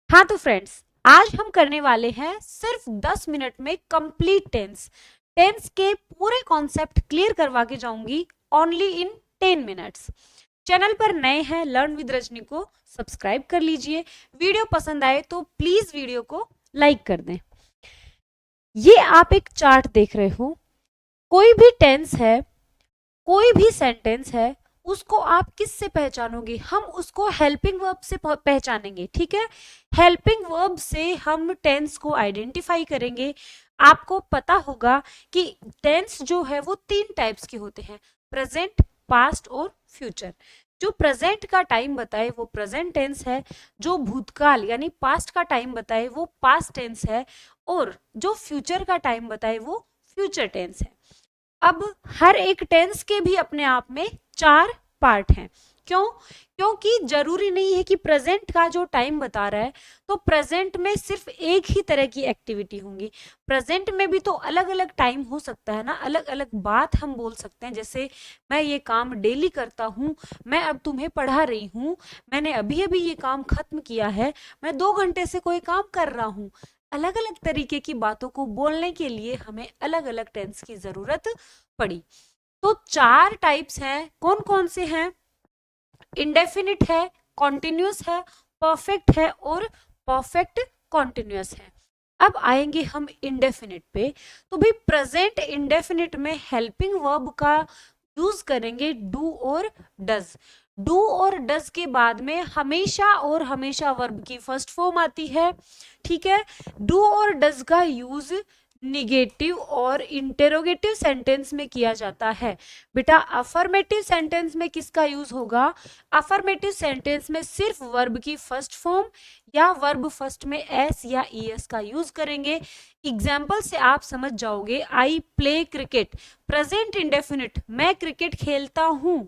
हाँ तो फ्रेंड्स, आज हम करने वाले हैं सिर्फ 10 मिनट में कंप्लीट टेंस। टेंस के पूरे कॉन्सेप्ट क्लियर करवा के जाऊंगी ओनली इन 10 मिनट्स। चैनल पर नए हैं लर्न विद रजनी को सब्सक्राइब कर लीजिए। वीडियो पसंद आए तो प्लीज वीडियो को लाइक कर दें। ये आप एक चार्ट देख रहे हो। कोई भी टेंस है, कोई भी सेंटेंस है, उसको आप किससे पहचानोगे? हम उसको हेल्पिंग वर्ब से पहचानेंगे। ठीक है, हेल्पिंग वर्ब से हम टेंस को आइडेंटिफाई करेंगे। आपको पता होगा कि टेंस जो है वो 3 टाइप्स के होते हैं, प्रेजेंट, पास्ट और फ्यूचर। जो प्रेजेंट का टाइम बताए वो प्रेजेंट टेंस है, जो भूतकाल यानी पास्ट का टाइम बताए वो पास्ट टेंस है, और जो फ्यूचर का टाइम बताए वो फ्यूचर टेंस है। अब हर एक टेंस के भी अपने आप में 4 पार्ट हैं। क्यों? क्योंकि जरूरी नहीं है कि प्रेजेंट का जो टाइम बता रहा है तो प्रेजेंट में सिर्फ एक ही तरह की एक्टिविटी होंगी। प्रेजेंट में भी तो अलग अलग टाइम हो सकता है ना, अलग अलग बात हम बोल सकते हैं। जैसे मैं ये काम डेली करता हूँ, मैं अब तुम्हें पढ़ा रही हूँ, मैंने अभी अभी ये काम खत्म किया है, मैं 2 घंटे से कोई काम कर रहा हूँ। अलग अलग तरीके की बातों को बोलने के लिए हमें अलग अलग टेंस की जरूरत पड़ी। तो 4 टाइप्स हैं। कौन कौन से हैं? इंडेफिनिट है, कॉन्टिन्यूस है, परफेक्ट है और परफेक्ट कॉन्टिन्यूस है। अब आएंगे हम इंडेफिनिट पे। तो भाई प्रेजेंट इंडेफिनिट में हेल्पिंग वर्ब का यूज करेंगे डू और डज। डू और डज के बाद में हमेशा और हमेशा वर्ब की फर्स्ट फॉर्म आती है। ठीक है, डू और डज का यूज निगेटिव और इंटेरोगेटिव सेंटेंस में किया जाता है। बेटा अफर्मेटिव सेंटेंस में किसका यूज होगा? अफर्मेटिव सेंटेंस में सिर्फ वर्ब की फर्स्ट फॉर्म या वर्ब फर्स्ट में एस या ईएस का यूज करेंगे। एग्जाम्पल से आप समझ जाओगे, I play cricket, present indefinite, मैं क्रिकेट खेलता हूं।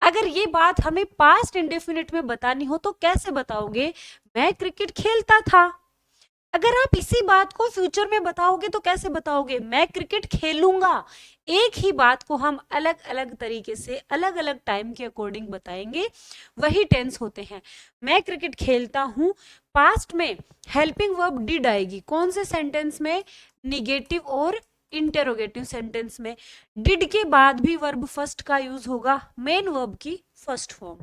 अगर ये बात हमें पास्ट इंडेफिनिट में बतानी हो तो कैसे बताओगे? मैं क्रिकेट खेलता था। अगर आप इसी बात को फ्यूचर में बताओगे तो कैसे बताओगे? मैं क्रिकेट खेलूंगा। एक ही बात को हम अलग अलग तरीके से अलग अलग टाइम के अकॉर्डिंग बताएंगे, वही टेंस होते हैं। मैं क्रिकेट खेलता हूं, पास्ट में हेल्पिंग वर्ब डिड आएगी। कौन से सेंटेंस में? निगेटिव और इंटेरोगेटिव सेंटेंस में। डिड के बाद भी वर्ब फर्स्ट का यूज होगा, मेन वर्ब की फर्स्ट फॉर्म।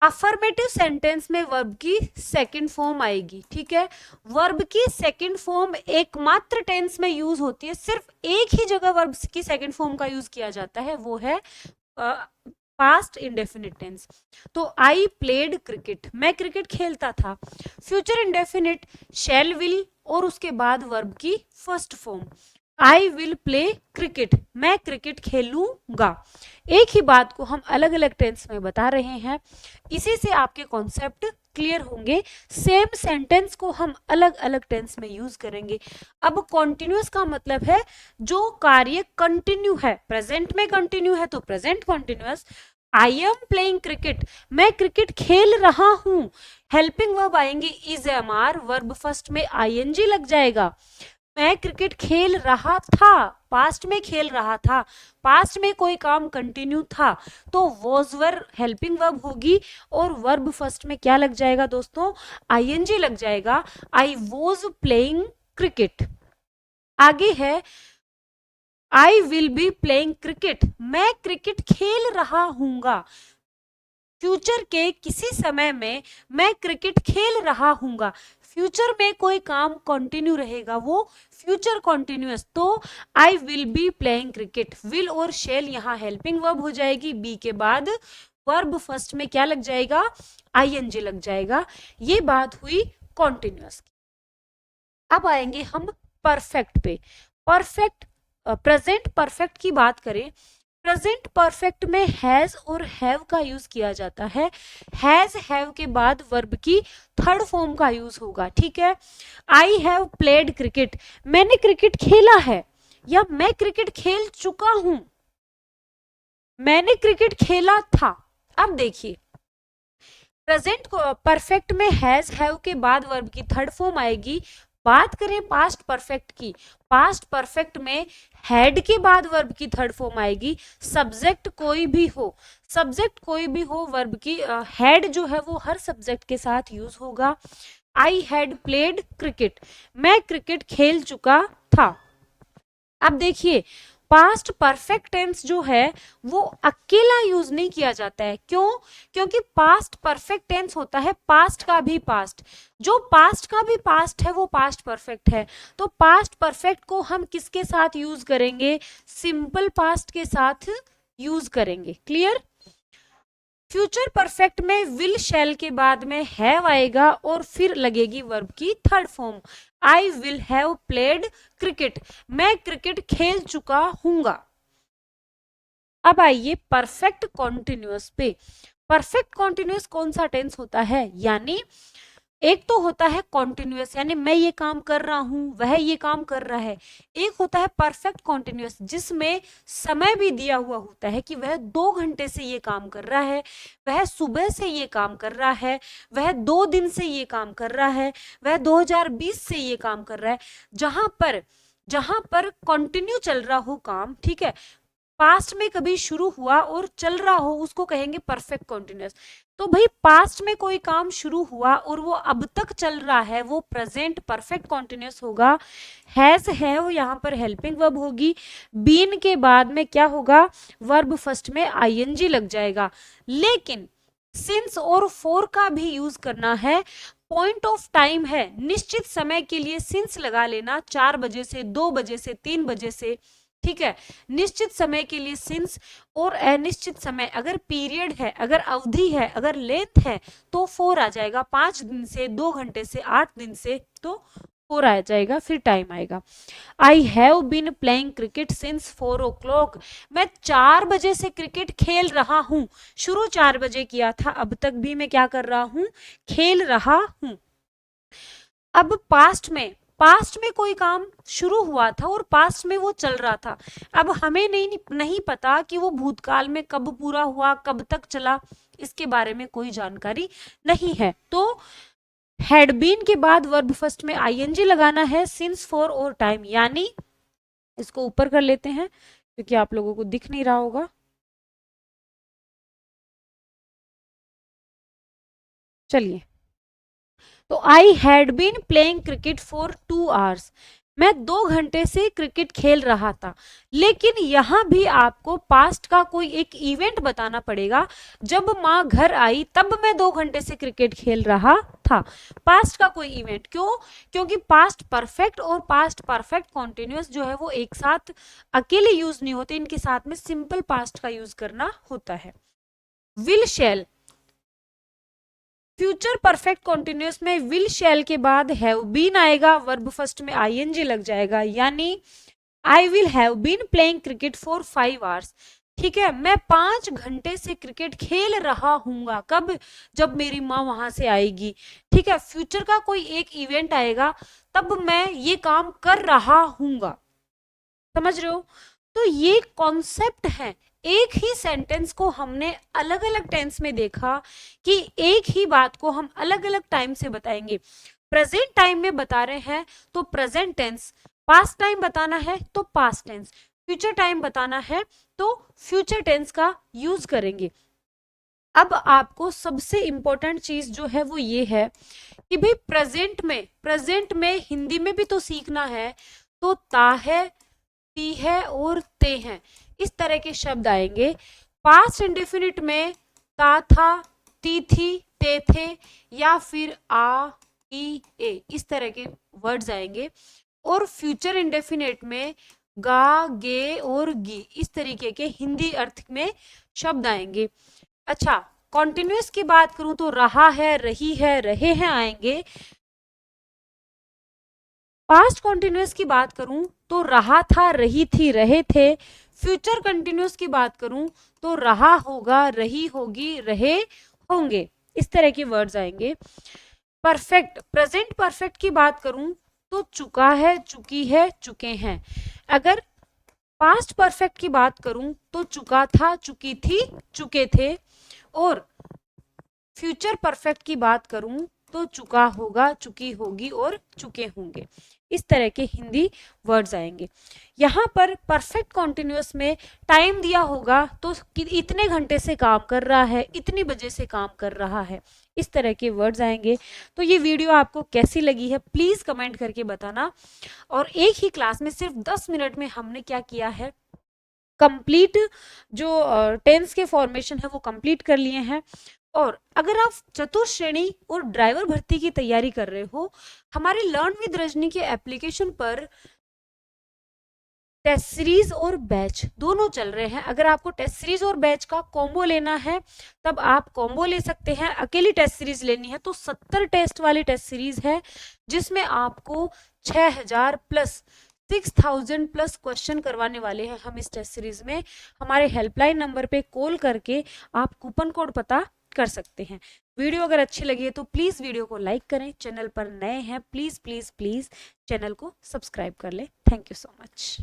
अफर्मेटिव सेंटेंस में वर्ब की सेकंड फॉर्म आएगी। ठीक है, वर्ब की सेकंड फॉर्म एकमात्र टेंस में यूज होती है, सिर्फ एक ही जगह वर्ब की सेकंड फॉर्म का यूज किया जाता है, वो है पास्ट इंडेफिनिट टेंस। तो आई प्लेड क्रिकेट, मैं क्रिकेट खेलता था। फ्यूचर इंडेफिनिट शैल विल और उसके बाद वर्ब की first form, I will play cricket, मैं क्रिकेट खेलूंगा। एक ही बात को हम अलग अलग टेंस में बता रहे हैं, इसी से आपके कॉन्सेप्ट क्लियर होंगे। सेम सेंटेंस को हम अलग अलग टेंस में यूज करेंगे। अब कॉन्टिन्यूस का मतलब है जो कार्य कंटिन्यू है, प्रेजेंट में कंटिन्यू है तो present continuous. I am playing cricket, मैं क्रिकेट खेल रहा हूं। हेल्पिंग वर्ब आएंगे is am are, verb first में आईएनजी लग जाएगा। मैं क्रिकेट खेल रहा था, पास्ट में खेल रहा था, पास्ट में कोई काम कंटिन्यू था तो वॉज वर हेल्पिंग वर्ब होगी और वर्ब फर्स्ट में क्या लग जाएगा दोस्तों? आईएनजी लग जाएगा। I was playing cricket. आगे है I will be playing cricket, मैं क्रिकेट खेल रहा हूंगा। फ्यूचर के किसी समय में मैं क्रिकेट खेल रहा हूंगा। फ्यूचर में कोई काम कंटिन्यू रहेगा, वो फ्यूचर कंटिन्यूअस। तो I will be playing cricket, will और शेल यहाँ हेल्पिंग वर्ब हो जाएगी, बी के बाद वर्ब फर्स्ट में क्या लग जाएगा? आईएनजी लग जाएगा। ये बात हुई कॉन्टिन्यूअस। अब आएंगे हम परफेक्ट पे। परफेक्ट प्रेजेंट परफेक्ट की बात करें, प्रेजेंट परफेक्ट में हैज और हैव का यूज किया जाता है। हैज हैव के बाद वर्ब की थर्ड फॉर्म का यूज होगा। ठीक है, आई हैव प्लेड क्रिकेट, मैंने क्रिकेट खेला है या मैं क्रिकेट खेल चुका हूं। मैंने क्रिकेट खेला था। अब देखिए, प्रेजेंट परफेक्ट में हैज हैव के बाद वर्ब की थर्ड फॉर्म आएगी, बात करें पास्ट परफेक्ट की, पास्ट परफेक्ट में हैड के बाद वर्ब की थर्ड फॉर्म आएगी, सब्जेक्ट कोई भी हो, सब्जेक्ट कोई भी हो, वर्ब की हैड जो है वो हर सब्जेक्ट के साथ यूज होगा। आई हैड प्लेड क्रिकेट, मैं क्रिकेट खेल चुका था। अब देखिए पास्ट परफेक्ट टेंस जो है वो अकेला यूज नहीं किया जाता है, क्यों? क्योंकि पास्ट परफेक्ट टेंस होता है पास्ट का भी पास्ट, जो पास्ट का भी पास्ट है वो पास्ट परफेक्ट है। तो पास्ट परफेक्ट को हम किसके साथ यूज करेंगे? सिंपल पास्ट के साथ यूज करेंगे। क्लियर? फ्यूचर परफेक्ट में विल शैल के बाद में हैव आएगा और फिर लगेगी वर्ब की third form. I will have played cricket, मैं क्रिकेट खेल चुका हूंगा। अब आइए परफेक्ट कॉन्टिन्यूअस पे। परफेक्ट कॉन्टिन्यूअस कौन सा टेंस होता है? यानी एक तो होता है कॉन्टिन्यूअस, यानी मैं ये काम कर रहा हूं, वह ये काम कर रहा है। एक होता है परफेक्ट कॉन्टिन्यूअस जिसमें समय भी दिया हुआ होता है कि वह 2 घंटे से ये काम कर रहा है, वह सुबह से ये काम कर रहा है, वह 2 दिन से ये काम कर रहा है, वह 2020 से ये काम कर रहा है। जहां पर कंटिन्यू चल रहा हो काम, ठीक है, पास्ट में कभी शुरू हुआ और चल रहा हो, उसको कहेंगे परफेक्ट कॉन्टिन्यूअस। तो भाई पास्ट में कोई काम शुरू हुआ और वो अब तक चल रहा है, वो प्रेजेंट परफेक्ट कॉन्टिन्यूअस होगा। हैज हैव यहाँ पर हेल्पिंग वर्ब होगी। बीन के बाद में क्या होगा? वर्ब फर्स्ट में आईएनजी लग जाएगा। लेकिन सिंस और फॉर का भी यूज करना है। पॉइंट ऑफ टाइम है, निश्चित समय के लिए सिंस लगा लेना, 4 बजे से, 2 बजे से, 3 बजे से, ठीक है। निश्चित समय के लिए सिंस, और अनिश्चित समय अगर पीरियड है, अगर अवधि है, अगर लेंथ है तो 4 आ जाएगा। 5 दिन से, 2 घंटे से, 8 दिन से तो 4 आ जाएगा, फिर टाइम आएगा। I have been playing cricket since 4 o'clock, मैं 4 बजे से क्रिकेट खेल रहा हूं। शुरू 4 बजे किया था, अब तक भी मैं क्या कर रहा हूं? खेल रहा हूं। अब पास्ट में कोई काम शुरू हुआ था और पास्ट में वो चल रहा था। अब हमें नहीं पता कि वो भूतकाल में कब पूरा हुआ, कब तक चला, इसके बारे में कोई जानकारी नहीं है। तो हैड बीन के बाद वर्ब फर्स्ट में आईएनजी लगाना है, सिंस, फॉर और टाइम। यानी इसको ऊपर कर लेते हैं क्योंकि आप लोगों को दिख नहीं रहा होगा। चलिए, तो I had been playing cricket for 2 hours, मैं 2 घंटे से क्रिकेट खेल रहा था। लेकिन यहां भी आपको पास्ट का कोई एक इवेंट बताना पड़ेगा। जब माँ घर आई तब मैं 2 घंटे से क्रिकेट खेल रहा था। पास्ट का कोई इवेंट, क्यों? क्योंकि पास्ट परफेक्ट और पास्ट परफेक्ट कॉन्टिन्यूअस जो है वो एक साथ अकेले यूज नहीं होते, इनके साथ में सिंपल पास्ट का यूज करना होता है। Will shall, future perfect continuous में विल शैल के बाद हैव बीन आएगा, वर्ब फर्स्ट में आईएनजी लग जाएगा। यानी I will have been playing cricket for 5 hours, ठीक है, मैं 5 घंटे से क्रिकेट खेल रहा हूंगा। कब? जब मेरी माँ वहां से आएगी, ठीक है। फ्यूचर का कोई एक इवेंट आएगा तब मैं ये काम कर रहा हूंगा। समझ रहे हो? तो ये कॉन्सेप्ट है। एक ही सेंटेंस को हमने अलग अलग टेंस में देखा कि एक ही बात को हम अलग अलग टाइम से बताएंगे। प्रेजेंट टाइम में बता रहे हैं तो प्रेजेंट टेंस, पास्ट टाइम बताना है तो पास्ट टेंस, फ्यूचर टाइम बताना है तो फ्यूचर टेंस का यूज करेंगे। अब आपको सबसे इंपॉर्टेंट चीज जो है वो ये है कि भाई प्रेजेंट में हिंदी में भी तो सीखना है। तो ता है, ती है और ते हैं, इस तरह के शब्द आएंगे। पास्ट इंडेफिनिट में ता था, ती थी, ते थे, या फिर आ, ई, ए, इस तरह के वर्ड्स आएंगे। और फ्यूचर इंडेफिनिट में गा, गे और गी, इस तरीके के हिंदी अर्थ में शब्द आएंगे। अच्छा, कॉन्टिन्यूअस की बात करूं तो रहा है, रही है, रहे हैं आएंगे। पास्ट कॉन्टिन्यूअस की बात करूं तो रहा था, रही थी, रहे थे। फ्यूचर कंटिन्यूअस की बात करूं तो रहा होगा, रही होगी, रहे होंगे, इस तरह के वर्ड्स आएंगे। परफेक्ट, प्रेजेंट परफेक्ट की बात करूं तो चुका है, चुकी है, चुके हैं। अगर पास्ट परफेक्ट की बात करूं तो चुका था, चुकी थी, चुके थे। और फ्यूचर परफेक्ट की बात करूं तो चुका होगा, चुकी होगी और चुके होंगे, इस तरह के हिंदी वर्ड्स आएंगे। यहाँ पर परफेक्ट कॉन्टिन्यूअस में टाइम दिया होगा तो इतने घंटे से काम कर रहा है, इतनी बजे से काम कर रहा है, इस तरह के वर्ड्स आएंगे। तो ये वीडियो आपको कैसी लगी है प्लीज कमेंट करके बताना। और एक ही क्लास में सिर्फ 10 मिनट में हमने क्या किया है, कंप्लीट जो टेंस के फॉर्मेशन है वो कंप्लीट कर लिए हैं। और अगर आप चतुर्थ श्रेणी और ड्राइवर भर्ती की तैयारी कर रहे हो, हमारे लर्न विद रजनी के एप्लीकेशन पर टेस्ट सीरीज और बैच दोनों चल रहे हैं। अगर आपको टेस्ट सीरीज और बैच का कॉम्बो लेना है तब आप कॉम्बो ले सकते हैं। अकेली टेस्ट सीरीज लेनी है तो 70 टेस्ट वाली टेस्ट सीरीज है, जिसमें आपको 6000 प्लस 6000 प्लस क्वेश्चन करवाने वाले हैं हम इस टेस्ट सीरीज में। हमारे हेल्पलाइन नंबर पे कॉल करके आप कूपन कोड पता कर सकते हैं। वीडियो अगर अच्छी लगी है तो प्लीज वीडियो को लाइक करें, चैनल पर नए हैं प्लीज प्लीज प्लीज चैनल को सब्सक्राइब कर लें। Thank you so much.